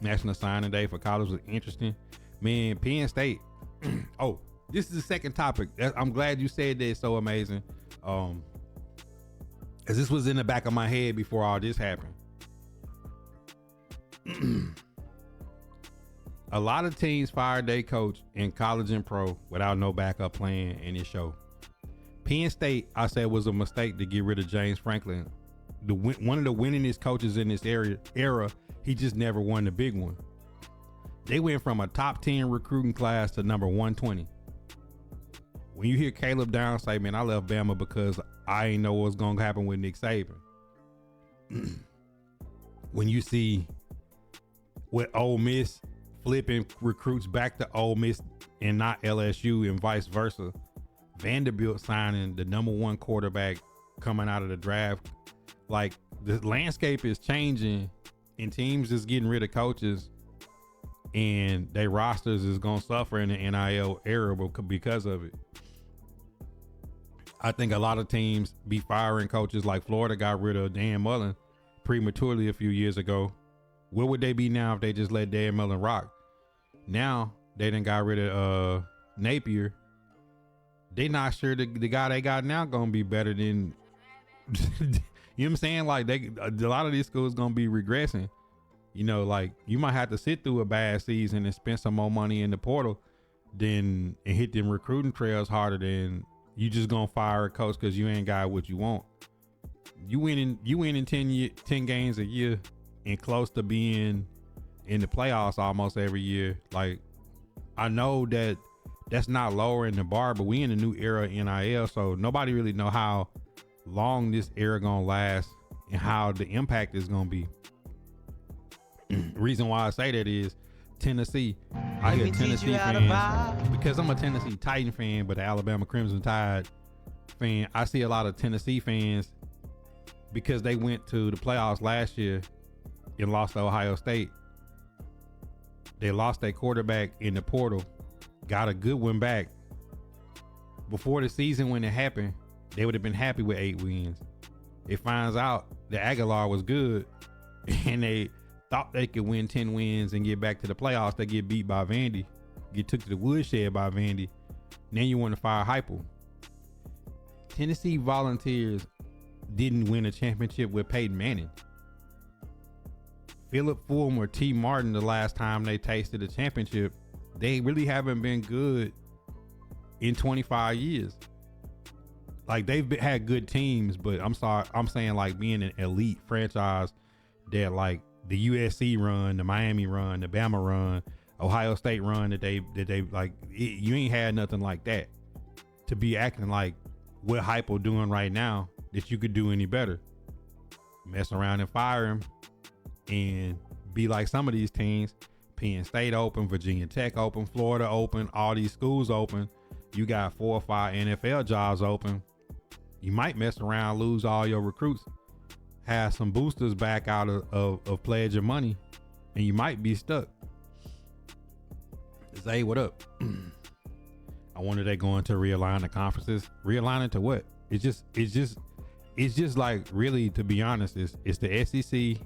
National Signing Day for college was interesting. Man, Penn State. Oh, this is the second topic. I'm glad you said that. It's so amazing. Cause this was in the back of my head before all this happened. A lot of teams fired their coach in college and pro without no backup plan, and it showed. Penn State, I said, was a mistake to get rid of James Franklin. One of the winningest coaches in this era, he just never won the big one. They went from a top 10 recruiting class to number 120. When you hear Caleb Downs say, man, I left Bama because I ain't know what's going to happen with Nick Saban. When you see what Ole Miss flipping recruits back to Ole Miss and not LSU and vice versa. Vanderbilt signing the number 1 quarterback coming out of the draft. Like, the landscape is changing and teams is getting rid of coaches and their rosters is going to suffer in the NIL era because of it. I think a lot of teams be firing coaches. Like Florida got rid of Dan Mullen prematurely a few years ago. Where would they be now if they just let Dan Mullen rock? Now they done got rid of Napier. They not sure the guy they got now gonna be better than you know what I'm saying? Like a lot of these schools gonna be regressing. You know, like you might have to sit through a bad season and spend some more money in the portal and hit them recruiting trails harder than you just gonna fire a coach because you ain't got what you want. You winning 10 games a year and close to being in the playoffs almost every year. Like, I know that that's not lowering the bar, but we in a new era of NIL, so nobody really know how long this era gonna last and how the impact is gonna be. Reason why I say that is Tennessee. I hear Tennessee fans, because I'm a Tennessee Titan fan, but an Alabama Crimson Tide fan. I see a lot of Tennessee fans because they went to the playoffs last year and lost to Ohio State. They lost their quarterback in the portal, got a good one back. Before the season when it happened, they would have been happy with 8 wins. It finds out that Aguilar was good and they thought they could win 10 wins and get back to the playoffs. They get beat by Vandy, get took to the woodshed by Vandy. Then you want to fire Heupel. Tennessee Volunteers didn't win a championship with Peyton Manning. Philip Fulmer or T. Martin, the last time they tasted a championship, they really haven't been good in 25 years. Like, had good teams, but I'm saying like being an elite franchise that like the USC run, the Miami run, the Bama run, Ohio State run that they like, you ain't had nothing like that to be acting like what Heupel doing right now that you could do any better. Mess around and fire him and be like some of these teams. Penn State open, Virginia Tech open, Florida open, all these schools open. You got 4 or 5 NFL jobs open. You might mess around, lose all your recruits, have some boosters back out of pledge of money, and you might be stuck. Zay, what up? I wonder they going to realign the conferences. Realign it to what? It's just like, really, to be honest, it's the SEC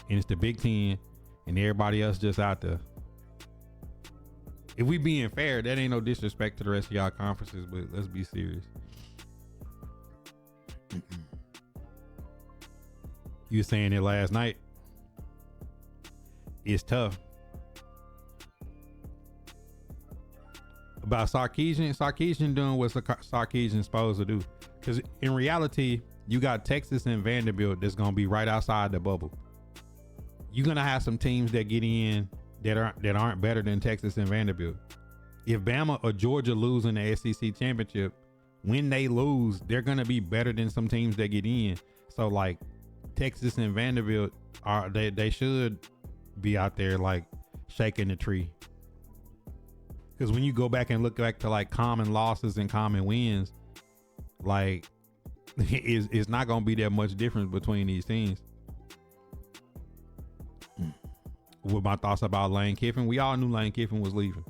and it's the Big Ten and everybody else just out there. If we being fair, that ain't no disrespect to the rest of y'all conferences, but let's be serious. You were saying it last night. It's tough. About Sarkisian doing what Sarkisian's supposed to do. Because in reality, you got Texas and Vanderbilt that's going to be right outside the bubble. You're going to have some teams that get in that aren't better than Texas and Vanderbilt. If Bama or Georgia lose in the SEC championship, when they lose, they're going to be better than some teams that get in. So like Texas and Vanderbilt they should be out there like shaking the tree. Because when you go back and look back to like common losses and common wins, like it's not going to be that much difference between these teams. With my thoughts about Lane Kiffin, we all knew Lane Kiffin was leaving.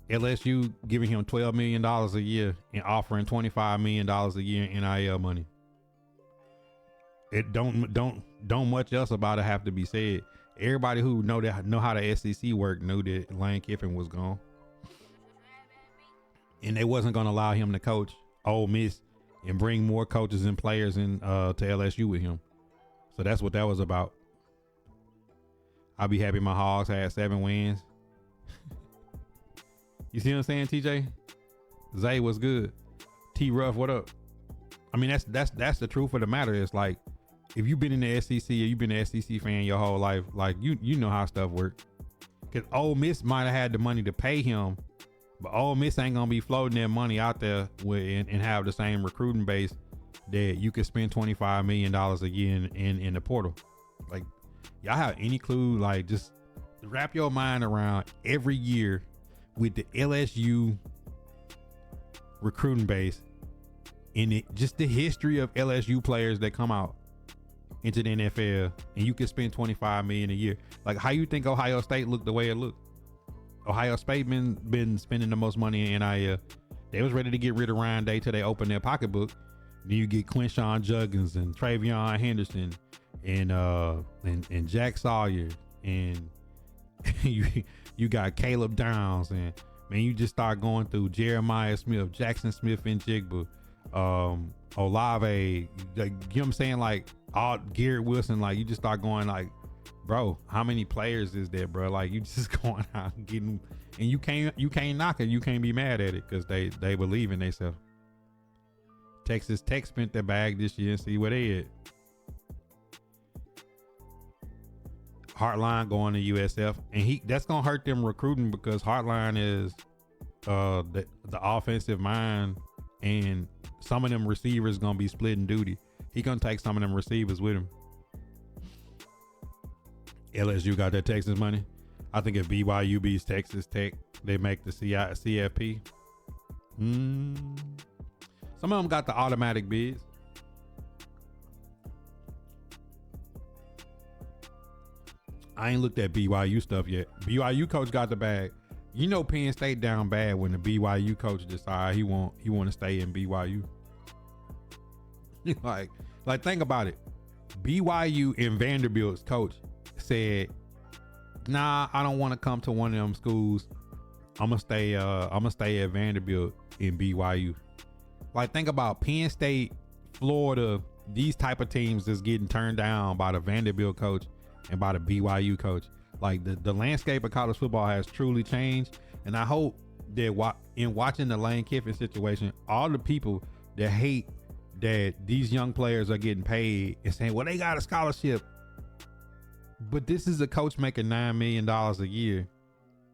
LSU giving him $12 million a year and offering $25 million a year in NIL money. It don't much else about it have to be said. Everybody who know how the SEC worked knew that Lane Kiffin was gone, and they wasn't gonna allow him to coach Ole Miss and bring more coaches and players in to LSU with him. So that's what that was about. I'll be happy my Hogs had 7 wins. You see what I'm saying, TJ? Zay, what's good? T Ruff, what up? I mean, that's the truth of the matter. It's like, if you've been in the SEC or you've been an SEC fan your whole life, like you know how stuff works. Cause Ole Miss might have had the money to pay him, but Ole Miss ain't gonna be floating that money out there and have the same recruiting base that you could spend $25 million a year in the portal. Like, y'all have any clue? Like, just wrap your mind around every year with the LSU recruiting base and just the history of LSU players that come out into the NFL, and you can spend $25 million a year. Like, how you think Ohio State looked the way it looked? Ohio State been spending the most money in NIL. They was ready to get rid of Ryan Day till they opened their pocketbook. Then you get Quinshawn Juggins and Travion Henderson and Jack Sawyer, and you got Caleb Downs, and man, you just start going through Jeremiah Smith, Jackson Smith and Jigba, Olave, like, you know what I'm saying? Like, all Garrett Wilson, like, you just start going like, bro, how many players is there, bro? Like, you just going out and getting, and you can't knock it. You can't be mad at it because they believe in themselves. Texas Tech spent their bag this year and see where they at. Hartline going to USF, and that's gonna hurt them recruiting because Hartline is the offensive mind, and some of them receivers gonna be splitting duty. He gonna take some of them receivers with him. LSU got that Texas money. I think if BYU beats Texas Tech, they make the CFP. Some of them got the automatic bids. I ain't looked at BYU stuff yet. BYU coach got the bag. You know, Penn State down bad when the BYU coach decide he want to stay in BYU. like think about it. BYU and Vanderbilt's coach said, "Nah, I don't want to come to one of them schools. I'm gonna stay at Vanderbilt in BYU." Like, think about Penn State, Florida, these type of teams that's getting turned down by the Vanderbilt coach and by the BYU coach. Like, the landscape of college football has truly changed, and I hope that in watching the Lane Kiffin situation, all the people that hate that these young players are getting paid and saying, well, they got a scholarship, but this is a coach making $9 million a year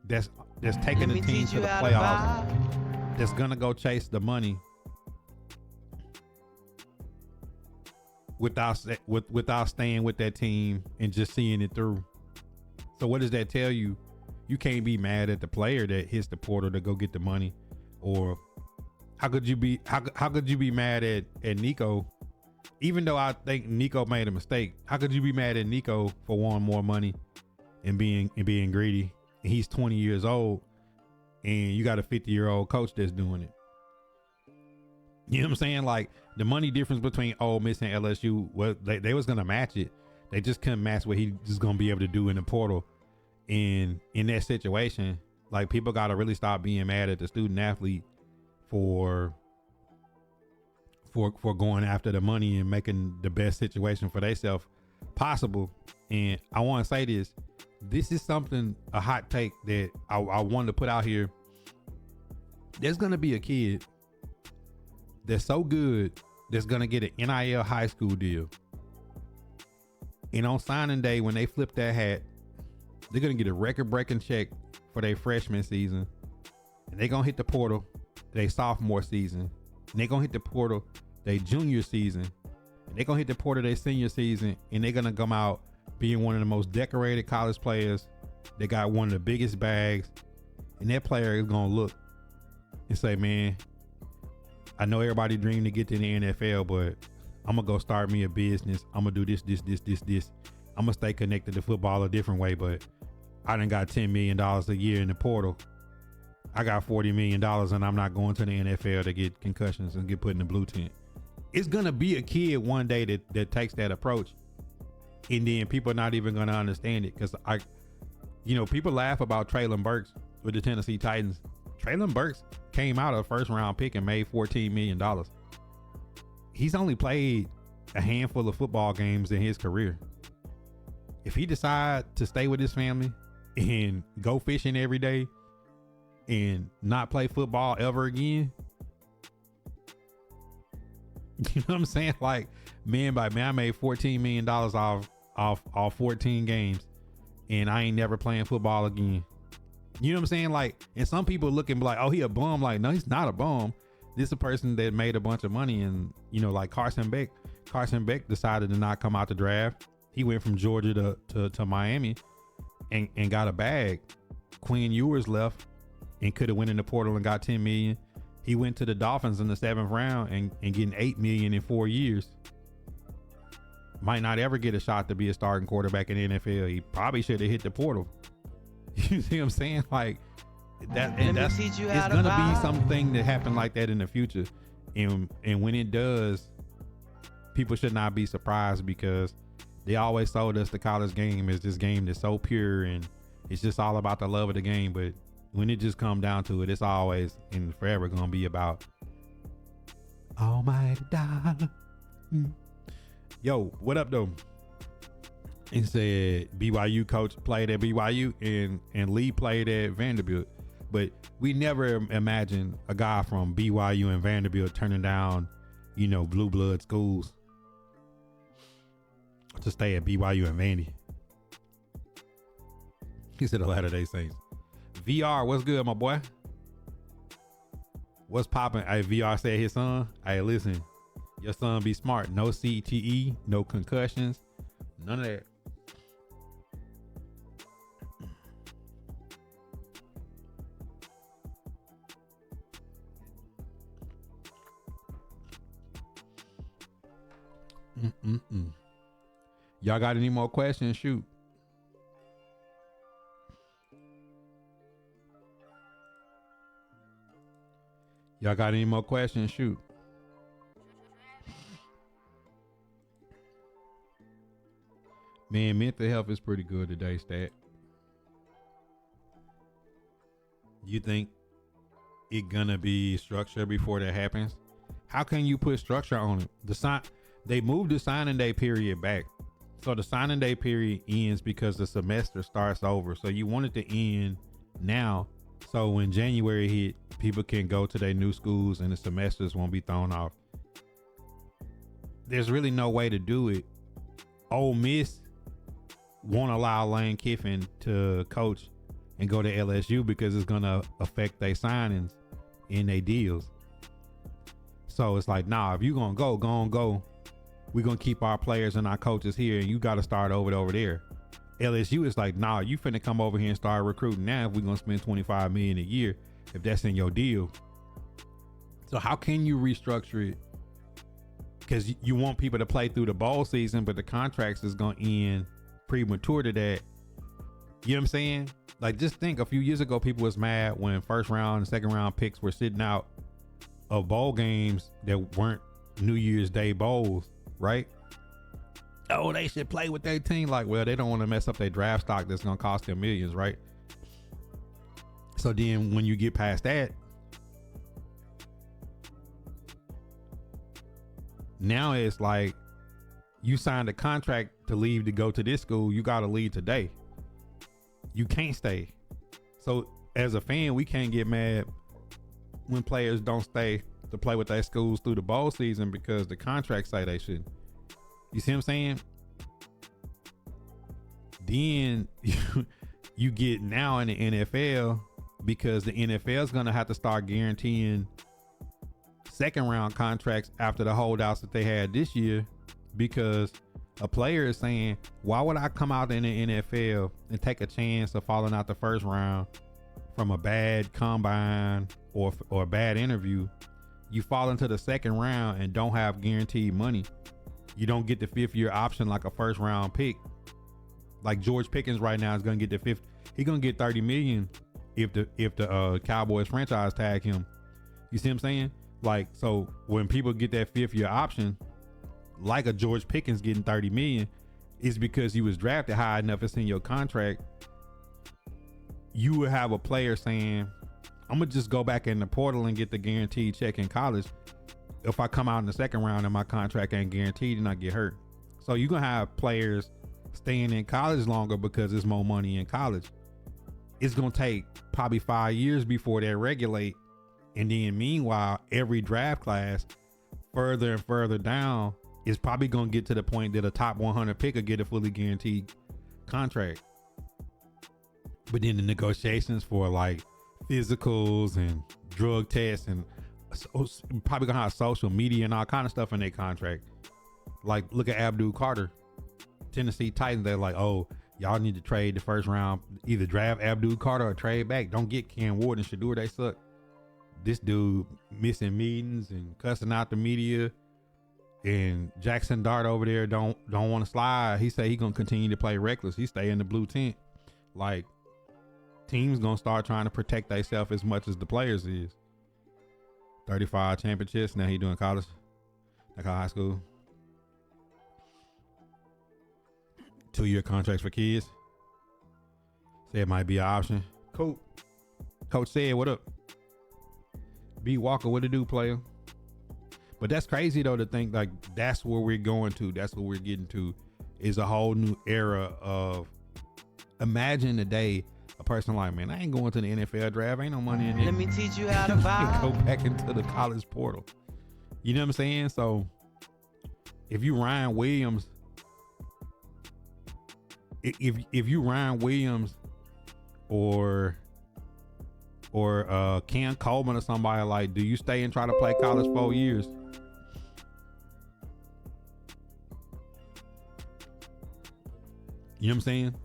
that's taking the team to the playoffs, that's gonna go chase the money without staying with that team and just seeing it through. So what does that tell you? You can't be mad at the player that hits the portal to go get the money. Or how could you be mad at Nico? Even though I think Nico made a mistake, how could you be mad at Nico for wanting more money and being greedy? And he's 20 years old, and you got a 50-year-old coach that's doing it. You know what I'm saying? Like, the money difference between Ole Miss and LSU, well, they was gonna match it. They just couldn't match what he just gonna be able to do in the portal. And in that situation, like, people gotta really stop being mad at the student athlete for going after the money and making the best situation for themselves possible. And I want to say this is something, a hot take that I wanted to put out here. There's gonna be a kid that's so good that's gonna get an NIL high school deal, and on signing day, when they flip that hat, they're gonna get a record-breaking check for their freshman season, and they're gonna hit the portal their sophomore season, and they're gonna hit the portal their junior season, and they're gonna hit the portal their senior season, and they're gonna come out being one of the most decorated college players. They got one of the biggest bags, and that player is gonna look and say, man, I know everybody dreamed to get to the NFL, but I'm gonna go start me a business. I'm gonna do this. I'm gonna stay connected to football a different way, but I done got $10 million a year in the portal. I got $40 million, and I'm not going to the NFL to get concussions and get put in the blue tent. It's gonna be a kid one day that takes that approach. And then people are not even gonna understand it because people laugh about Traylon Burks with the Tennessee Titans. Traylon Burks came out of a first round pick and made $14 million. He's only played a handful of football games in his career. If he decides to stay with his family and go fishing every day and not play football ever again, you know what I'm saying? Like, man, I made $14 million off 14 games, and I ain't never playing football again. You know what I'm saying? Like, and some people look and be like, oh, he a bum. Like, no, he's not a bum. This is a person that made a bunch of money. And, like Carson Beck decided to not come out the draft. He went from Georgia to Miami and got a bag. Quinn Ewers left and could have went in the portal and got 10 million. He went to the Dolphins in the 7th round and getting 8 million in 4 years. Might not ever get a shot to be a starting quarterback in the NFL. He probably should have hit the portal. You see what I'm saying? Like that, and that's it's gonna be something that happen like that in the future. And when it does, people should not be surprised because they always told us the college game is this game that's so pure and it's just all about the love of the game. But when it just come down to it, it's always and forever gonna be about almighty dollar. Yo, what up though? And said BYU coach played at BYU and Lee played at Vanderbilt. But we never imagined a guy from BYU and Vanderbilt turning down, blue blood schools to stay at BYU and Vandy. He said the Latter-day Saints. VR, what's good, my boy? What's popping? Hey, VR said his son. Hey, listen, your son be smart. No CTE, no concussions, none of that. Y'all got any more questions? Shoot. Y'all got any more questions? Shoot. Man, mental health is pretty good today, Stat. You think it gonna be structure before that happens? How can you put structure on it? They moved the signing day period back. So the signing day period ends because the semester starts over. So you want it to end now. So when January hit, people can go to their new schools and the semesters won't be thrown off. There's really no way to do it. Ole Miss won't allow Lane Kiffin to coach and go to LSU because it's going to affect their signings and their deals. So it's like, nah, if you're going to go. We're going to keep our players and our coaches here and you got to start over there. LSU is like, nah, you finna come over here and start recruiting now if we're going to spend $25 million a year if that's in your deal. So how can you restructure it? Because you want people to play through the bowl season, but the contracts is going to end premature to that. You know what I'm saying? Like, just think a few years ago, people was mad when first round and second round picks were sitting out of bowl games that weren't New Year's Day bowls, right? Oh, they should play with their team. Like, well, they don't want to mess up their draft stock that's going to cost them millions, right? So then when you get past that, now it's like you signed a contract to leave to go to this school. You got to leave today. You can't stay. So as a fan, we can't get mad when players don't stay to play with their schools through the bowl season because the contracts say they shouldn't. You see what I'm saying? Then you get now in the NFL because the NFL is going to have to start guaranteeing second round contracts after the holdouts that they had this year, because a player is saying, why would I come out in the NFL and take a chance of falling out the first round from a bad combine or a bad interview? You fall into the second round and don't have guaranteed money. You don't get the 5th year option like a first round pick. Like George Pickens right now is going to get the 5th. He's going to get 30 million if the Cowboys franchise tag him. You see what I'm saying? Like, so when people get that 5th year option, like a George Pickens getting 30 million, is because you was drafted high enough, it's in your contract. You would have a player saying, I'm gonna just go back in the portal and get the guaranteed check in college. If I come out in the second round and my contract ain't guaranteed and I get hurt. So you're gonna have players staying in college longer because there's more money in college. It's gonna take probably 5 years before they regulate. And then meanwhile, every draft class further and further down is probably gonna get to the point that a top 100 pick will get a fully guaranteed contract. But then the negotiations for like physicals and drug tests and probably gonna have social media and all kind of stuff in their contract. Like look at Abdul Carter, Tennessee Titans. They're like, oh, y'all need to trade the first round, either draft Abdul Carter or trade back. Don't get Cam Ward and Shador. They suck. This dude missing meetings and cussing out the media, and Jackson Dart over there don't want to slide. He say he gonna continue to play reckless. He stay in the blue tent. Like teams gonna start trying to protect themselves as much as the players is. 35 championships. Now he doing college, like high school. 2-year contracts for kids. Say it might be an option. Coach said, what up? B Walker, what to do, player? But that's crazy though to think like that's where we're going to. That's what we're getting to, is a whole new era of. Imagine the day a person like, man, I ain't going to the NFL draft. Ain't no money in it. Let me teach you how to buy. Go back into the college portal. You know what I'm saying? So if you Ryan Williams, if you Ryan Williams or Cam Coleman or somebody, like, do you stay and try to play college 4 years? You know what I'm saying?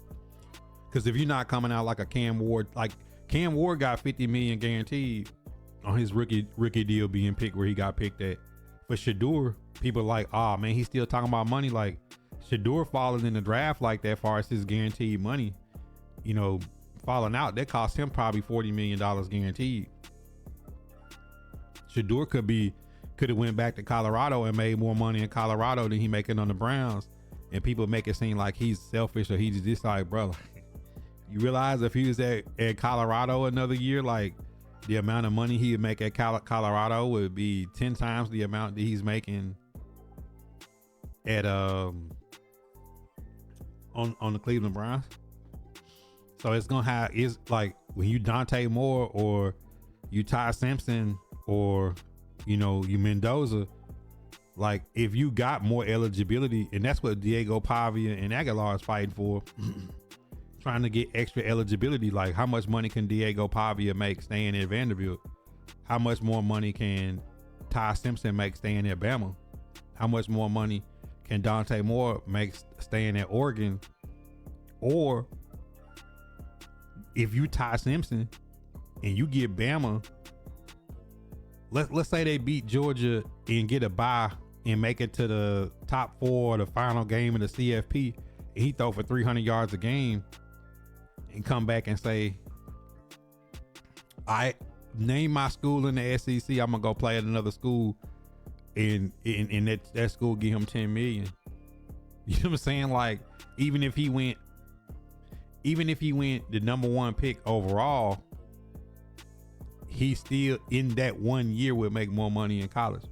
Because if you're not coming out like a Cam Ward, like Cam Ward got $50 million guaranteed on his rookie deal being picked where he got picked at. For Shador, people are like, oh man, he's still talking about money. Like Shador falling in the draft like that, far as his guaranteed money, you know, falling out, that cost him probably $40 million guaranteed. Shador could have went back to Colorado and made more money in Colorado than he making on the Browns. And people make it seem like he's selfish or he's just like, bro, you realize if he was at Colorado another year, like the amount of money he would make at Colorado would be 10 times the amount that he's making at on the Cleveland Browns. So it's like when you Dante Moore or you Ty Simpson or you Mendoza, like if you got more eligibility, and that's what Diego Pavia and Aguilar is fighting for. Trying to get extra eligibility. Like how much money can Diego Pavia make staying at Vanderbilt? How much more money can Ty Simpson make staying at Bama? How much more money can Dante Moore make staying at Oregon? Or if you Ty Simpson and you get Bama, let's say they beat Georgia and get a bye and make it to the top 4, the final game of the CFP, and he throw for 300 yards a game, and come back and say, I name my school in the SEC, I'm gonna go play at another school, and that school give him 10 million. You know what I'm saying? Like even if he went the number 1 pick overall, he still in that 1 year would make more money in college.